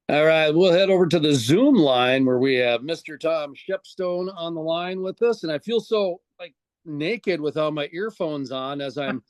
All right, we'll head over to the Zoom line where we have Mr. Tom Shepstone on the line with us, and I feel so like naked with all my earphones on as I'm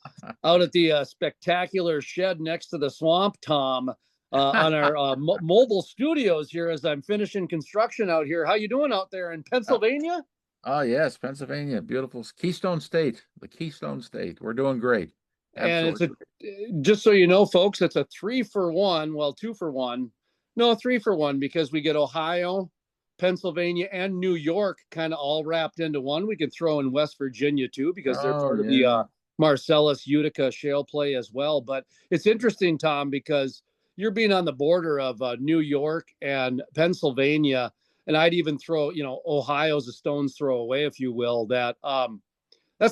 out at the spectacular shed next to the swamp, Tom, on our mobile studios here as I'm finishing construction out here. How you doing out there in Uh, Pennsylvania? oh, yes, Pennsylvania, beautiful Keystone State, the Keystone State. We're doing great. And it's Absolutely a great. just so you know, folks, it's a 3 for 1. Well, 2 for 1. No, 3 for 1 because we get Ohio, Pennsylvania, and New York kind of all wrapped into one. We can throw in West Virginia too because they're Oh, part of the yeah. Marcellus Utica shale play as well. But it's interesting, Tom, because you're being on the border of New York and Pennsylvania, and I'd even throw, Ohio's a stone's throw away, if you will. That's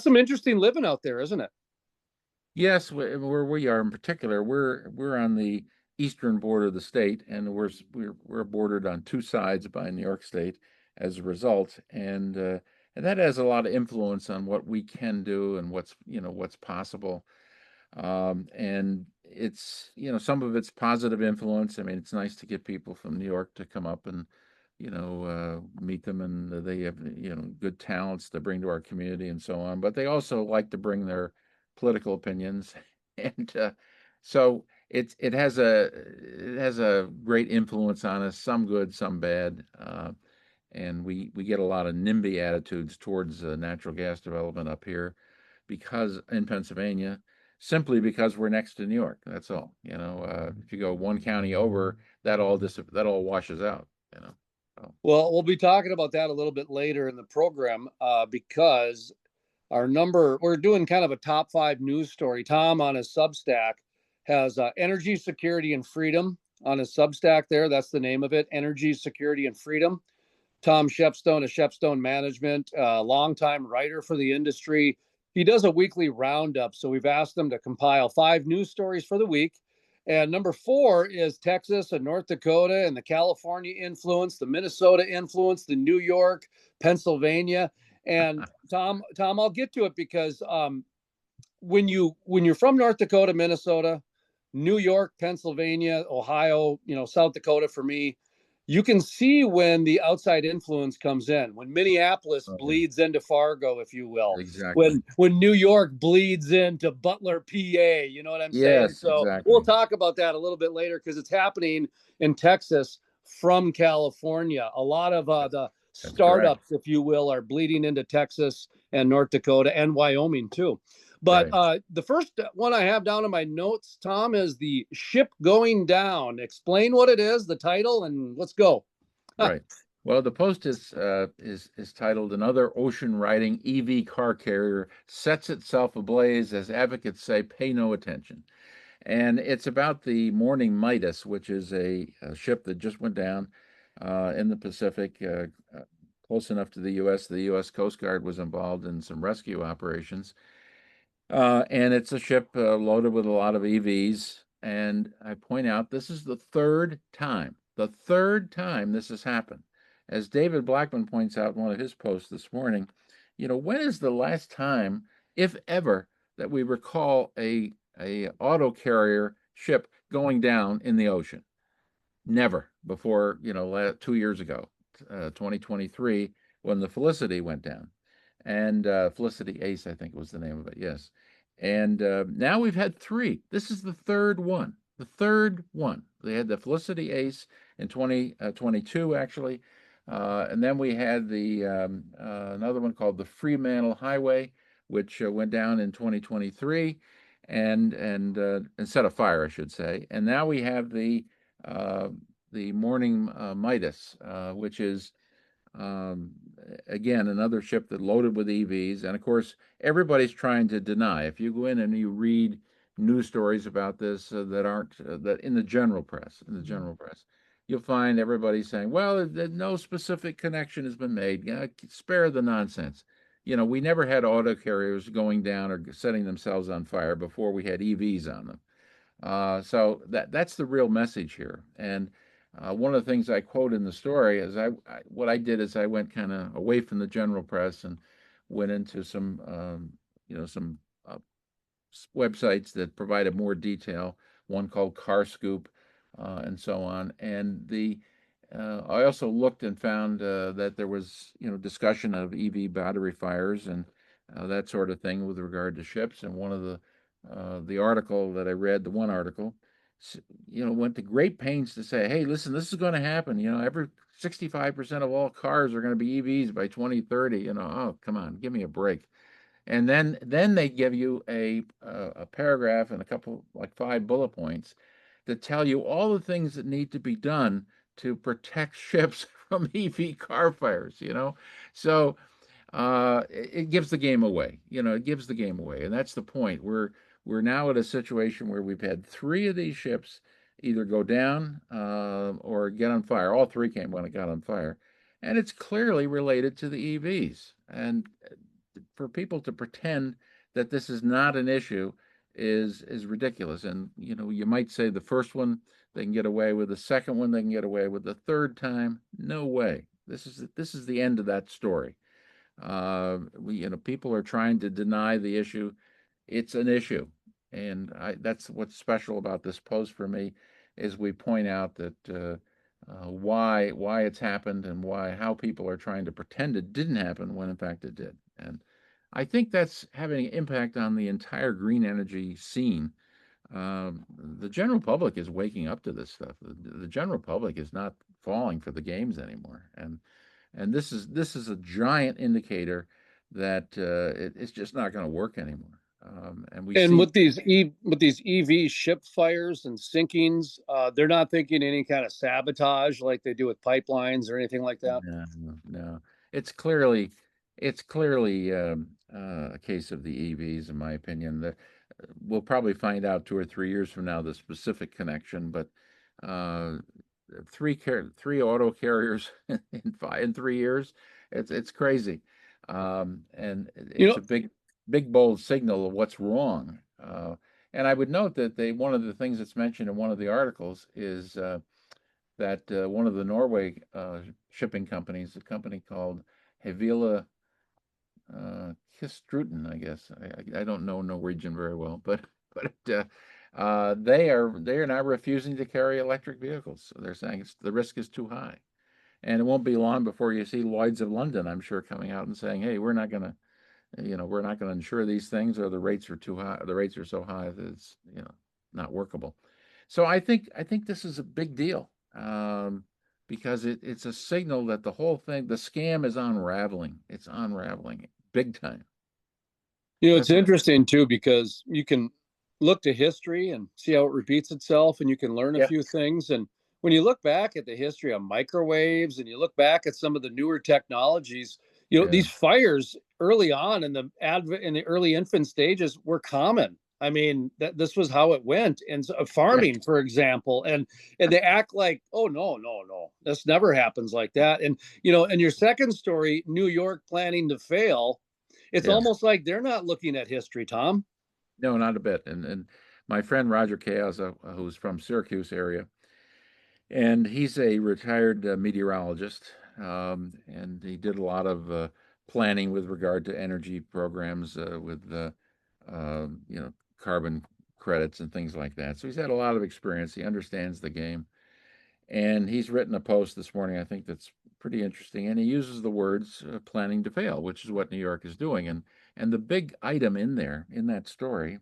some interesting living out there, isn't it? Yes, where we are in particular, we're on the eastern border of the state, and we're bordered on two sides by New York State as a result, and that has a lot of influence on what we can do and what's possible. And it's, some of it's positive influence. I mean, it's nice to get people from New York to come up and, meet them, and they have, good talents to bring to our community and so on. But they also like to bring their political opinions, and so it has a great influence on us. Some good, some bad. And we get a lot of NIMBY attitudes towards natural gas development up here because in Pennsylvania, simply because we're next to New York. That's all. If you go one county over, that all washes out. You know. So, Well, we'll be talking about that a little bit later in the program because we're doing kind of a top 5 news story. Tom on his Substack has energy security and freedom on his Substack there. That's the name of it, energy security and freedom. Tom Shepstone of Shepstone Management, longtime writer for the industry. He does a weekly roundup. So we've asked him to compile 5 news stories for the week. And number 4 is Texas and North Dakota and the California influence, the Minnesota influence, the New York, Pennsylvania. And Tom, I'll get to it because when you're from North Dakota, Minnesota, New York, Pennsylvania, Ohio, South Dakota for me, you can see when the outside influence comes in. When Minneapolis oh, yeah, bleeds into Fargo, if you will. exactly. When New York bleeds into Butler, PA, you know what I'm saying? Yes, So we'll exactly. talk about that a little bit later because it's happening in Texas from California. A lot of That's the that's correct. startups, if you will, are bleeding into Texas and North Dakota and Wyoming too. But Right. the first one I have down in my notes, Tom, is the ship going down. Explain what it is, the title, and let's go. Right. Well, the post is titled "Another Ocean Riding EV Car Carrier Sets Itself Ablaze as Advocates Say Pay No Attention." And it's about the Morning Midas, which is a ship that just went down in the Pacific, close enough to the U.S. The U.S. Coast Guard was involved in some rescue operations. And it's a ship loaded with a lot of EVs. And I point out this is the third time this has happened. As David Blackman points out in one of his posts this morning, when is the last time, if ever, that we recall a auto carrier ship going down in the ocean? Never before, 2 years ago, 2023, when the Felicity went down. And Felicity Ace, I think was the name of it. Yes. And now we've had three. This is the third one. The third one. They had the Felicity Ace in 2022, actually. And then we had the another one called the Fremantle Highway, which went down in 2023 and set afire, I should say. And now we have uh, the Morning Midas, which is um, again another ship that loaded with EVs. And of course, everybody's trying to deny. If you go in and you read news stories about this that aren't that in the general press, you'll find everybody saying, "Well, no specific connection has been made. Yeah, spare the nonsense." We never had auto carriers going down or setting themselves on fire before we had EVs on them. So that's the real message here. And one of the things I quote in the story is what I did is I went kind of away from the general press and went into some websites that provided more detail one called Car Scoop, and so on. And I also looked and found that there was, discussion of EV battery fires and that sort of thing with regard to ships. And one of the article that I read, the one article, went to great pains to say, hey, listen, this is going to happen. Every 65% of all cars are going to be EVs by 2030. Oh, come on, give me a break. And then they give you a paragraph and a couple, like 5 bullet points, that tell you all the things that need to be done to protect ships from EV car fires. So it gives the game away. It gives the game away, and that's the point. We're now at a situation where we've had 3 of these ships either go down or get on fire. All 3 came when it got on fire, and it's clearly related to the EVs. And for people to pretend that this is not an issue is ridiculous. And you might say the first one they can get away with, the second one they can get away with, the third time, no way. This is the end of that story. People are trying to deny the issue. It's an issue, and that's what's special about this post for me, is we point out that why it's happened and how people are trying to pretend it didn't happen when in fact it did. And I think that's having an impact on the entire green energy scene. The general public is waking up to this stuff. The general public is not falling for the games anymore, and this is a giant indicator that it's just not going to work anymore. And we And see, with these EV ship fires and sinkings, they're not thinking any kind of sabotage like they do with pipelines or anything like that. no, no, it's clearly a case of the EVs, in my opinion. We'll probably find out 2 or 3 years from now the specific connection, but uh, three auto carriers in 3 years, it's crazy, and You it's know, a big bold signal of what's wrong. And I would note that one of the things that's mentioned in one of the articles is that one of the Norway shipping companies, a company called Havila Kistruten, I guess. I don't know Norwegian very well, but they are now refusing to carry electric vehicles. So they're saying the risk is too high, and it won't be long before you see Lloyd's of London, I'm sure, coming out and saying, "Hey, we're not going to insure these things, or the rates are too high. The rates are so high that it's not workable." So I think this is a big deal, because it's a signal that the whole thing, the scam, is unraveling. It's unraveling big time. it's That's my interesting too because you can look to history and see how it repeats itself, and you can learn a Yeah, few things. And when you look back at the history of microwaves and you look back at some of the newer technologies, yeah, these fires early on in the early infant stages were common. I mean, that this was how it went. And so, right, farming, for example, and they act like, oh no, no, no, this never happens like that. And in your second story, New York planning to fail, it's yeah. almost like they're not looking at history, Tom. No, not a bit. And my friend Roger Caazza, who's from Syracuse area, and he's a retired meteorologist, and he did a lot of planning with regard to energy programs with carbon credits and things like that. So he's had a lot of experience. He understands the game, and he's written a post this morning, I think, that's pretty interesting. And he uses the words "planning to fail," which is what New York is doing. And the big item in there in that story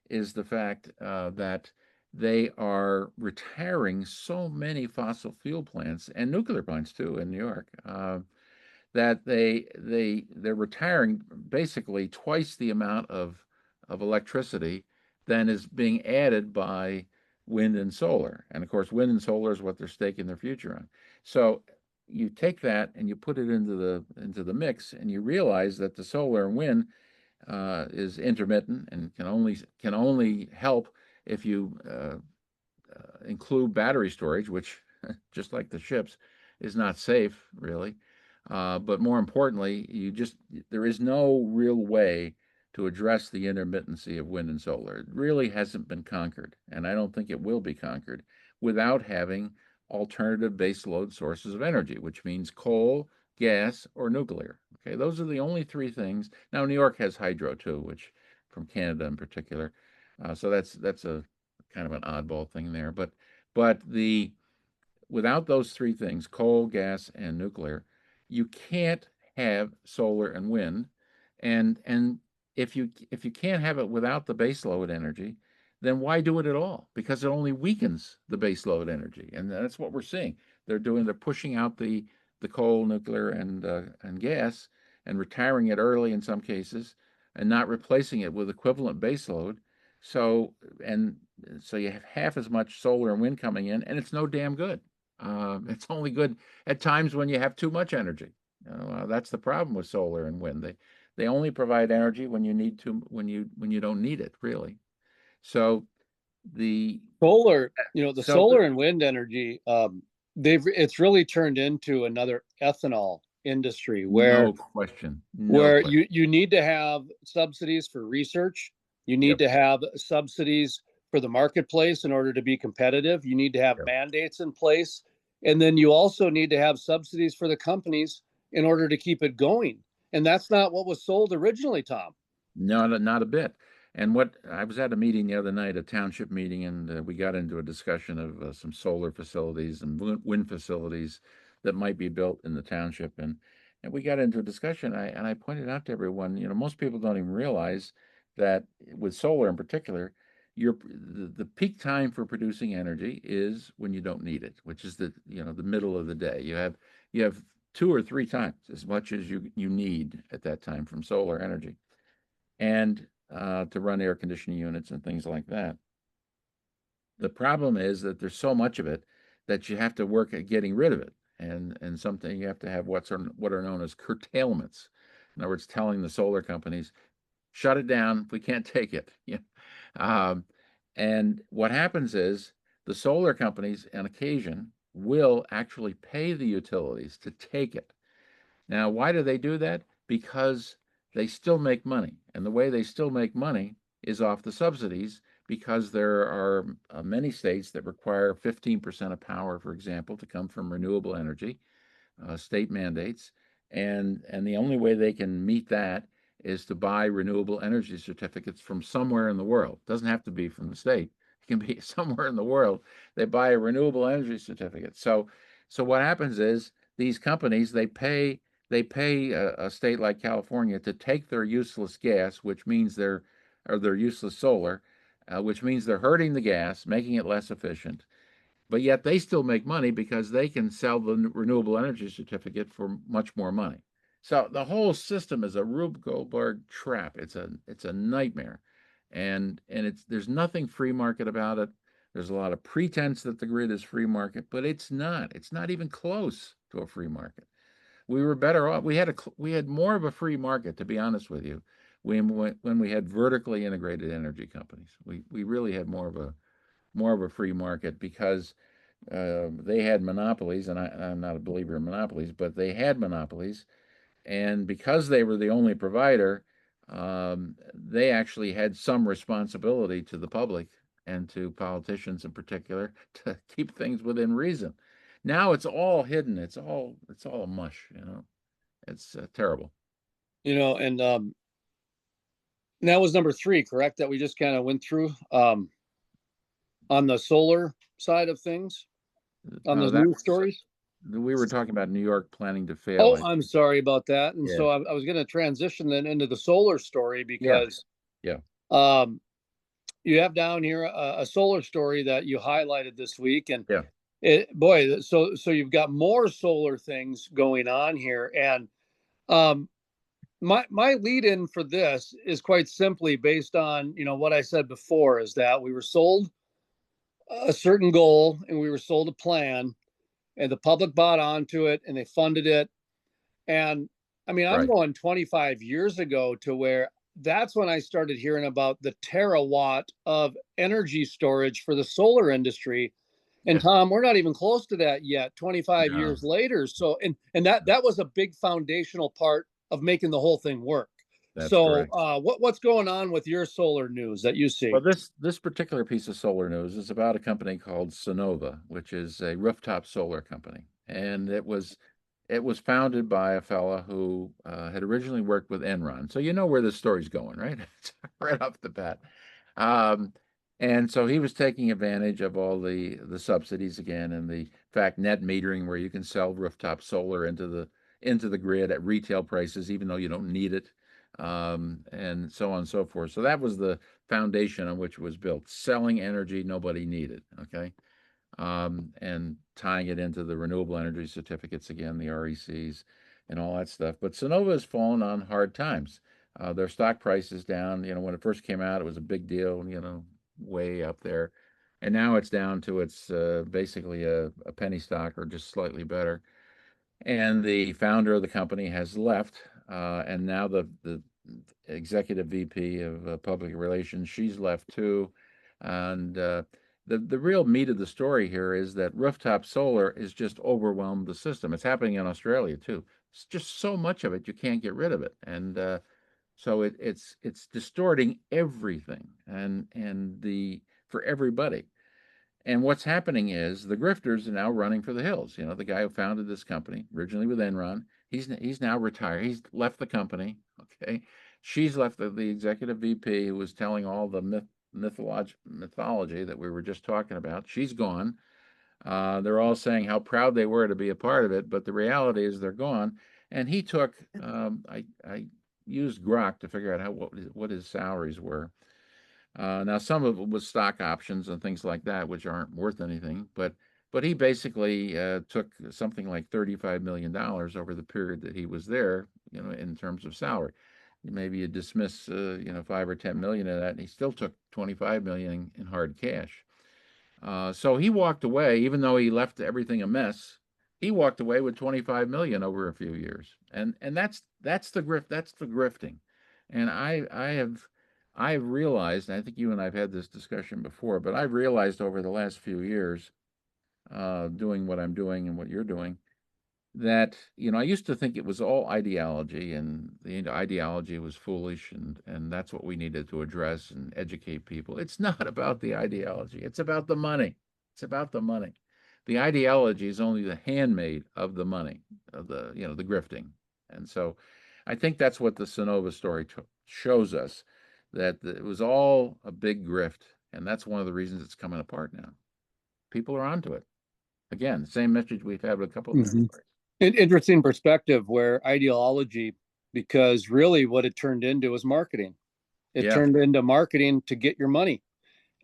is the fact that they are retiring so many fossil fuel plants and nuclear plants too in New York, that they're retiring basically twice the amount of electricity than is being added by wind and solar. And of course, wind and solar is what they're staking their future on. So you take that and you put it into the mix, and you realize that the solar and wind is intermittent and can only help if you include battery storage, which, just like the ships, is not safe really. But more importantly, there is no real way to address the intermittency of wind and solar. It really hasn't been conquered, and I don't think it will be conquered without having alternative baseload sources of energy, which means coal, gas, or nuclear. Okay, those are the only 3 things. Now, New York has hydro too, which from Canada in particular. So that's a kind of an oddball thing there. But the without those three things, coal, gas, and nuclear, you can't have solar and wind. And if you can't have it without the baseload energy, then why do it at all? Because it only weakens the baseload energy, and that's what we're seeing. They're pushing out the coal, nuclear, and gas, and retiring it early in some cases, and not replacing it with equivalent baseload. So and so you have half as much solar and wind coming in, and it's no damn good. It's only good at times when you have too much energy. That's the problem with solar and wind. They only provide energy when you need to when you don't need it really. So the Solar, the so the, solar and wind energy, it's really turned into another ethanol industry no question, no where question. you need to have subsidies for research. You need Yep, to have subsidies for the marketplace in order to be competitive. You need to have yep. mandates in place. And then you also need to have subsidies for the companies in order to keep it going. And that's not what was sold originally, Tom. No, not a bit. And what I was at a meeting the other night, a township meeting, and we got into a discussion of some solar facilities and wind facilities that might be built in the township, and we got into a discussion. And I pointed out to everyone, most people don't even realize that with solar in particular, the peak time for producing energy is when you don't need it, which is the middle of the day. You have two or three times as much as you need at that time from solar energy and to run air conditioning units and things like that. The problem is that there's so much of it that you have to work at getting rid of it, and something you have to have what are known as curtailments. In other words, telling the solar companies, shut it down. We can't take it. Yeah. Um, and what happens is the solar companies, on occasion, will actually pay the utilities to take it. Now, why do they do that? Because they still make money. And the way they still make money is off the subsidies because there are many states that require 15% of power, for example, to come from renewable energy, state mandates. And the only way they can meet that is to buy renewable energy certificates from somewhere in the world. It doesn't have to be from the state. It can be somewhere in the world. They buy a renewable energy certificate. So what happens is these companies they pay a state like California to take their useless gas, which means their useless solar, which means they're hurting the gas, making it less efficient. But yet they still make money because they can sell the renewable energy certificate for much more money. So the whole system is a Rube Goldberg trap. It's a nightmare, and there's nothing free market about it. There's a lot of pretense that the grid is free market, but it's not. It's not even close to a free market. We were better off. We had more of a free market, to be honest with you, when we had vertically integrated energy companies. We really had more of a free market because they had monopolies, and I'm not a believer in monopolies, but they had monopolies, and because they were the only provider, they actually had some responsibility to the public and to politicians in particular to keep things within reason. Now it's all hidden. It's all a mush. It's terrible. And that was number three, correct? That we just kind of went through on the solar side of things, on the That news was stories. we were talking about New York planning to fail. Oh, I'm sorry about that. And Yeah, so I was going to transition then into the solar story yeah, because yeah, um, you have down here a solar story that you highlighted this week, and yeah. boy, so you've got more solar things going on here, and um, my lead in for this is quite simply based on what I said before is that we were sold a certain goal and we were sold a plan, and the public bought onto it and they funded it. And I mean, I'm Right. going 25 years ago to where that's when I started hearing about the terawatt of energy storage for the solar industry. And Yeah. Tom, we're not even close to that yet, 25 No, years later. So, and that was a big foundational part of making the whole thing work. that's So, correct. what's going on with your solar news that you Well, see? this particular piece of solar news is about a company called Sonova, which is a rooftop solar company, and it was founded by a fella who had originally worked with Enron. So you know where this story's going, right? It's right off the bat. Um, And so he was taking advantage of all the subsidies again, and the fact net metering where you can sell rooftop solar into the grid at retail prices, even though you don't need it, and so on and so forth. So that was the foundation on which it was built, selling energy nobody needed. Okay. And tying it into the renewable energy certificates again, the RECs, and all that stuff. But Sonova has fallen on hard times. Their stock price is down. When it first came out, it was a big deal. Way up there, and now it's down to its basically a penny stock or just slightly better. And the founder of the company has left, and now the executive VP of public relations, she's left too. And the real meat of the story here is that rooftop solar is just overwhelmed the system. It's happening in Australia too. It's just so much of it you can't get rid of it, and so it's distorting everything and the for everybody. And what's happening is the grifters are now running for the hills. The guy who founded this company originally with Enron, he's now retired. He's left the company. Okay, she's left the executive VP who was telling all the mythology that we were just talking about. She's gone. They're all saying how proud they were to be a part of it, but the reality is they're gone. And he took. I used Grok to figure out what his salaries were. Now, some of it was stock options and things like that, which aren't worth anything. But he basically took something like $35 million over the period that he was there, in terms of salary. Maybe you dismiss, 5 or 10 million of that, and he still took 25 million in hard cash. So he walked away, even though he left everything a mess. He walked away with 25 million over a few years, and that's the grifting. And I've realized, and I think you and I've had this discussion before, but I've realized over the last few years, doing what I'm doing and what you're doing, that I used to think it was all ideology, and the ideology was foolish, and that's what we needed to address and educate people. It's not about the ideology, it's about the money. It's about the money. The ideology is only the handmaid of the money, of the grifting. And so I think that's what the Sonova story shows us, that it was all a big grift, and that's one of the reasons it's coming apart now. People are onto it. Again, the same message we've had with a couple of news Mhm. stories. Interesting perspective where ideology, because really what it turned into was marketing. It Yeah. turned into marketing to get your money.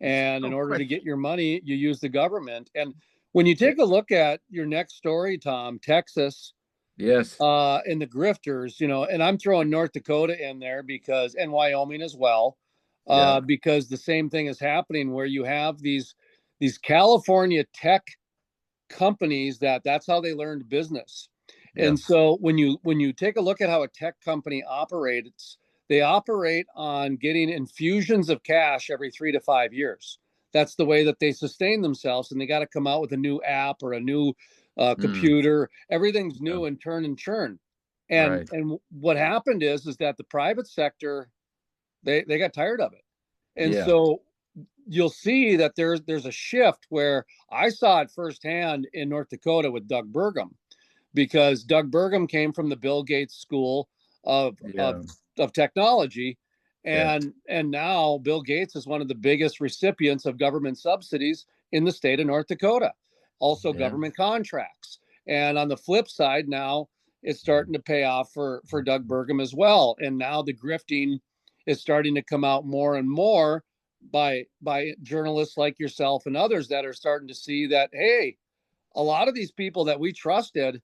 It's And in no order to get question. your money, you use the government. And when you take a Yes. look at your next story, Tom, Texas, Yes. and the grifters, and I'm throwing North Dakota in there because, and Wyoming as well, Yeah. because the same thing is happening where you have these California tech companies that's how they learned business. Yeah. And so when you take a look at how a tech company operates, they operate on getting infusions of cash every 3 to 5 years. That's the way that they sustain themselves, and they got to come out with a new app or a new Mm. computer. Everything's Yeah. new and turn and churn. And Right. what happened is that the private sector, they got tired of it. And Yeah. so you'll see that there's a shift where I saw it firsthand in North Dakota with Doug Burgum, because Doug Burgum came from the Bill Gates School of of, Yeah. of technology, Yeah. and now Bill Gates is one of the biggest recipients of government subsidies in the state of North Dakota, also Yeah. government contracts. And on the flip side, now it's starting to pay off for Doug Burgum as well. And now the grifting is starting to come out more and more by journalists like yourself and others that are starting to see that, hey, a lot of these people that we trusted,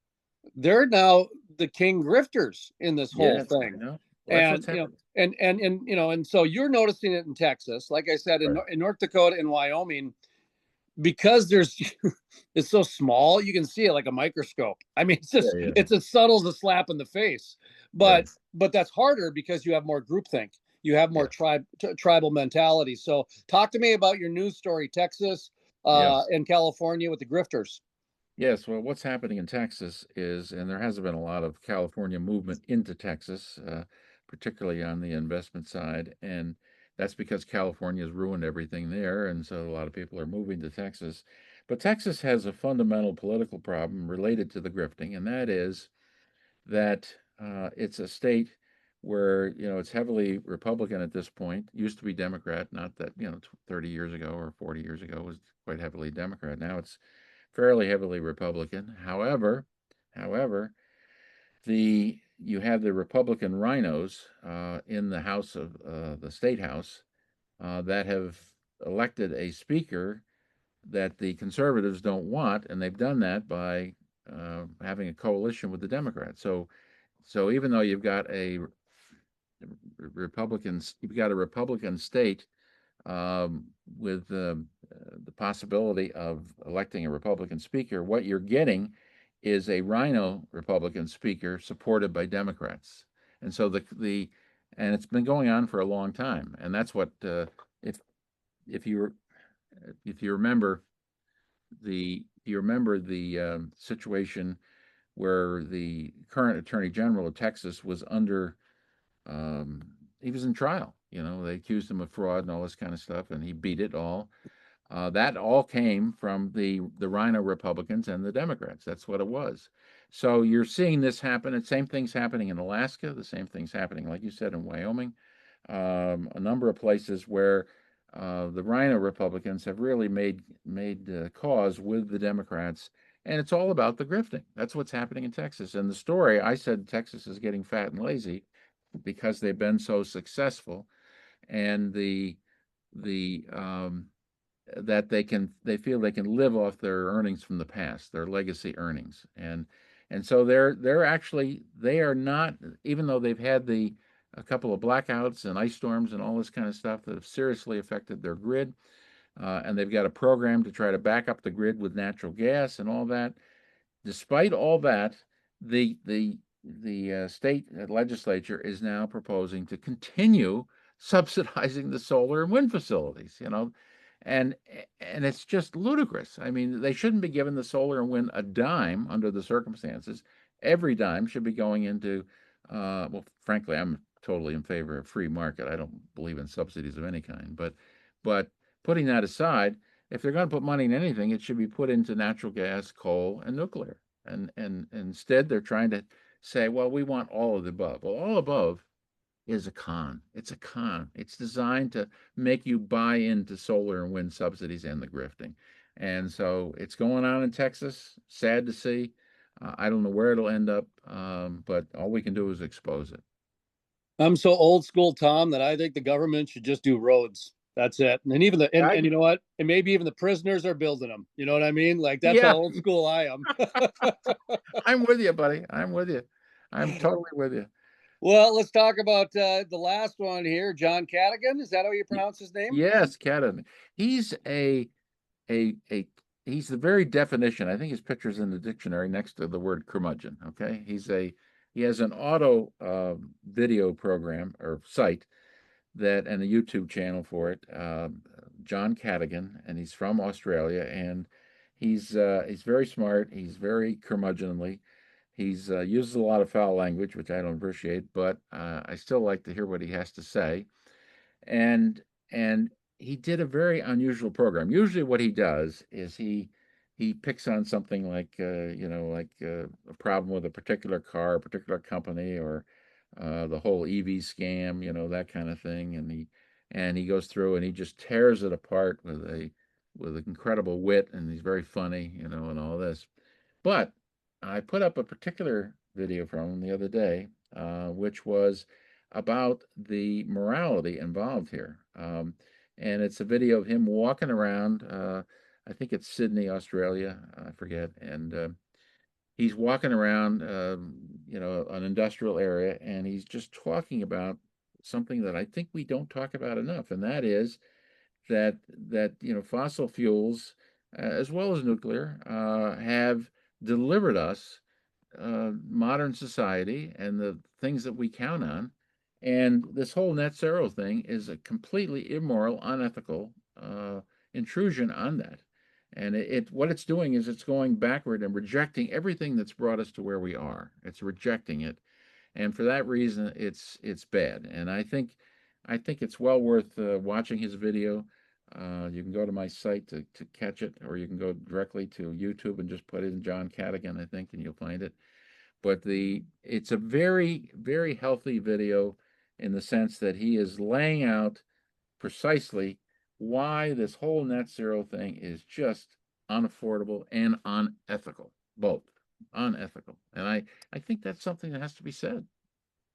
they're now the king grifters in this whole Yes, I thing. know. Well, that's And what's happening. and so you're noticing it in Texas, like I said, Right. in North Dakota and Wyoming, because there's it's so small, you can see it like a microscope. I mean, Yeah. Yeah. it's as subtle as a slap in the face. but Right. but that's harder because you have more groupthink, you have more Yeah. tribal mentality. So talk to me about your news story, Texas Yes. and California with the grifters. Yes, well, what's happening in Texas is, and there hasn't been a lot of California movement into Texas, particularly on the investment side, and that's because California has ruined everything there, and so a lot of people are moving to Texas. But Texas has a fundamental political problem related to the grifting, and that is that it's a state where it's heavily Republican at this point. Used to be Democrat, not that 30 years ago or 40 years ago it was quite heavily Democrat. Now it's fairly heavily Republican. However, the you have the Republican rhinos in the House of the State House that have elected a speaker that the conservatives don't want, and they've done that by having a coalition with the Democrats. So even though you've got a Republican state um, with the possibility of electing a Republican speaker, what you're getting is a rhino Republican speaker supported by Democrats, and so and it's been going on for a long time, and that's what if if you if you remember the situation where the current Attorney General of Texas was under um, he was in trial. They accused him of fraud and all this kind of stuff, and he beat it all. That all came from the Rhino Republicans and the Democrats. That's what it was. So you're seeing this happen. And same thing's happening in Alaska. The same thing's happening, like you said, in Wyoming. A number of places where the Rhino Republicans have really made cause with the Democrats, and it's all about the grifting. That's what's happening in Texas. And the story I said Texas is getting fat and lazy because they've been so successful, and the that they feel they can live off their earnings from the past, their legacy earnings, and so they are not, even though they've had a couple of blackouts and ice storms and all this kind of stuff that have seriously affected their grid, and they've got a program to try to back up the grid with natural gas and all that. Despite all that, the state legislature is now proposing to continue subsidizing the solar and wind facilities. And and it's just ludicrous. I mean, they shouldn't be giving the solar and wind a dime under the circumstances. Every dime should be going into, well, frankly, I'm totally in favor of free market. I don't believe in subsidies of any kind. But putting that aside, if they're going to put money in anything, it should be put into natural gas, coal, and nuclear. And instead, they're trying to say, well, we want all of the above. Well, all above is a con. It's a con. It's designed to make you buy into solar and wind subsidies and the grifting. And so it's going on in Texas. Sad to see. I don't know where it'll end up, but all we can do is expose it. I'm so old school, Tom, that I think the government should just do roads. That's it. And even and you know what? And maybe even the prisoners are building them. You know what I mean? Like that's how Yeah, old school I am. I'm with you, buddy. I'm with you. I'm totally with you. Well, let's talk about the last one here. John Cadigan. Is that how you pronounce his name? Yes, Kevin. He's a he's the very definition. I think his picture's in the dictionary next to the word curmudgeon. Okay, he has an auto video program or site that and a YouTube channel for it. John Cadigan, and he's from Australia, and he's very smart. He's very curmudgeonly. He's uses a lot of foul language, which I don't appreciate, but I still like to hear what he has to say. And and he did a very unusual program. Usually, what he does is he picks on something like a problem with a particular car, a particular company, or the whole EV scam, that kind of thing. And he goes through and he just tears it apart with incredible wit, and he's very funny, and all this. But I put up a particular video from him the other day, which was about the morality involved here. And it's a video of him walking around. I think it's Sydney, Australia. I forget. And he's walking around, an industrial area, and he's just talking about something that I think we don't talk about enough, and that is that fossil fuels, as well as nuclear, have delivered us modern society and the things that we count on. And this whole net zero thing is a completely immoral, unethical intrusion on that. And what it's doing is it's going backward and rejecting everything that's brought us to where we are. It's rejecting it, and for that reason, it's bad. And I think it's well worth watching his video. You can go to my site to catch it, or you can go directly to YouTube and just put in John Cadigan, I think, and you'll find it. but it's a very, very healthy video in the sense that he is laying out precisely why this whole net zero thing is just unaffordable and unethical, both unethical. And I think that's something that has to be said.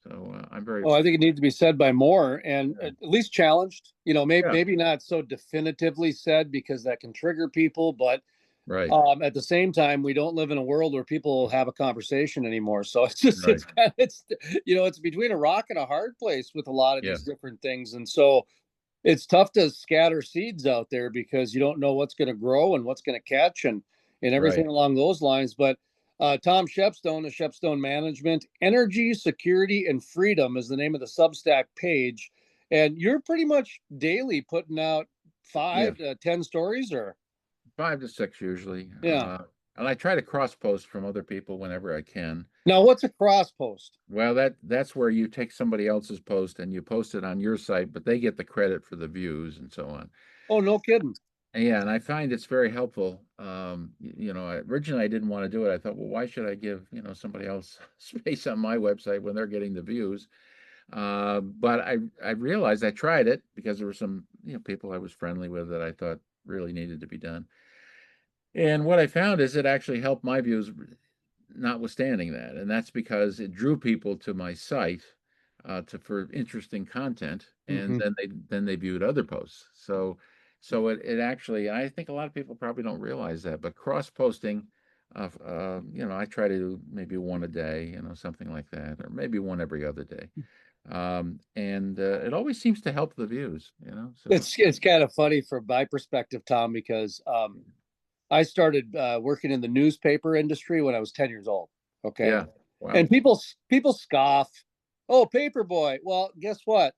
So I'm very, Well, I think it needs to be said by more and yeah, at least challenged. yeah, Maybe not so definitively said because that can trigger people, but right, at the same time, we don't live in a world where people have a conversation anymore. So right, it's between a rock and a hard place with a lot of yeah, these different things. And so it's tough to scatter seeds out there because you don't know what's going to grow and what's going to catch and right. everything along those lines. But Tom Shepstone of Shepstone Management, Energy, Security, and Freedom is the name of the Substack page. And you're pretty much daily putting out Yeah, 5 to 10 stories, or 5 to 6 usually. yeah. And I try to cross post from other people whenever I can. Now, what's a cross post? Well, that's where you take somebody else's post and you post it on your site, but they get the credit for the views and so on. Oh, no kidding. And yeah, and I find it's very helpful. Originally I didn't want to do it. I thought, well, why should I give, somebody else space on my website when they're getting the views? But I realized I tried it because there were some, people I was friendly with that I thought really needed to be done. And what I found is it actually helped my views notwithstanding that. And that's because it drew people to my site for interesting content, and Mm-hmm. then they viewed other posts. So it actually, I think a lot of people probably don't realize that, but cross posting, I try to do maybe one a day, something like that, or maybe one every other day. And it always seems to help the views. So It's kind of funny from my perspective, Tom, because I started working in the newspaper industry when I was 10 years old. Okay. yeah, wow, And people scoff, oh, paper boy. Well, guess what?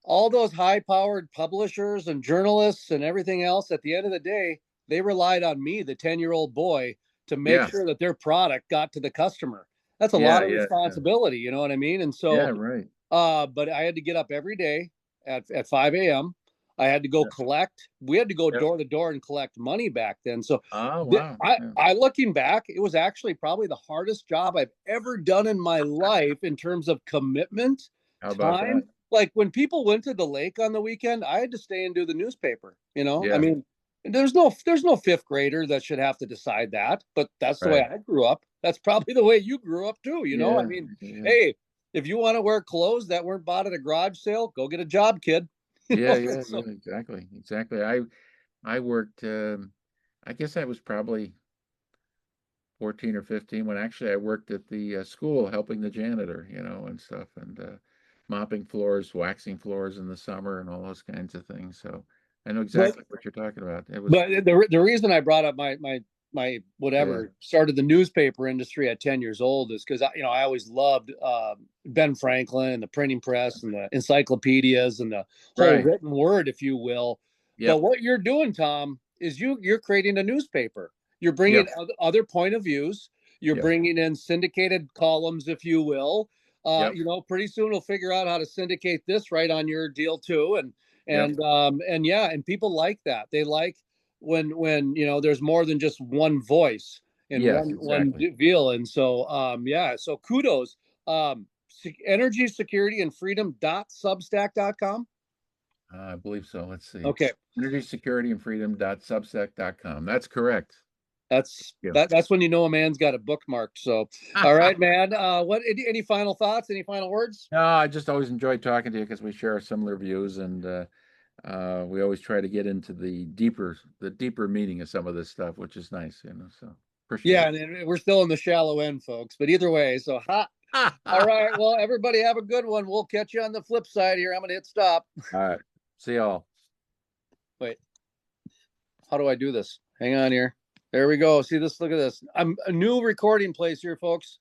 All those high powered publishers and journalists and everything else, at the end of the day, they relied on me, the 10-year-old boy, to make yeah, sure that their product got to the customer. That's a yeah, lot of yeah, yeah, responsibility. You know what I mean? And yeah, so right, but I had to get up every day at 5 a.m. I had to go yeah, collect. We had to go yep. door to door and collect money back then. So Oh, wow, yeah. I looking back, it was actually probably the hardest job I've ever done in my life in terms of commitment, How about that? time. Like when people went to the lake on the weekend, I had to stay and do the newspaper. I Yeah, mean, there's no fifth grader that should have to decide that, but that's the way right. I grew up. That's probably the way you grew up too. I Yeah, mean, yeah, hey, if you want to wear clothes that weren't bought at a garage sale, go get a job, kid. yeah, yeah, So, yeah, exactly, exactly. I worked, I guess I was probably 14 or 15 when actually I worked at the school helping the janitor, and stuff, and mopping floors, waxing floors in the summer, and all those kinds of things. So I know but exactly what you're talking about. It was, but the reason I brought up my yeah, whatever started the newspaper industry at 10 years old is because I always loved Ben Franklin and the printing press and the encyclopedias and the whole right. written word, if you will. But Yep, what you're doing, Tom, is you're creating a newspaper. You're bringing yep, other point of views. You're yep, bringing in syndicated columns, if you will. yep, Pretty soon we'll figure out how to syndicate this right on your deal too, yep. and yeah, and people like that. They like when there's more than just one voice in Yes, one exactly. deal. And so yeah, so kudos. Energy, security, and freedom.substack.com. I believe so. Let's see. Okay, Energy security and freedom.substack.com. That's correct. that's Yeah. that's when you know a man's got a bookmark. So all right, man. What any final thoughts, any final words? No, I just always enjoy talking to you because we share similar views, and we always try to get into the deeper meaning of some of this stuff, which is nice. So appreciate Yeah, and we're still in the shallow end, folks, but either way, so hot. it. All right, well, everybody have a good one. We'll catch you on the flip side here. I'm gonna hit stop. All right. See y'all. Wait, how do I do this? Hang on here. There we go. See this? Look at this. I'm a new recording place here, folks.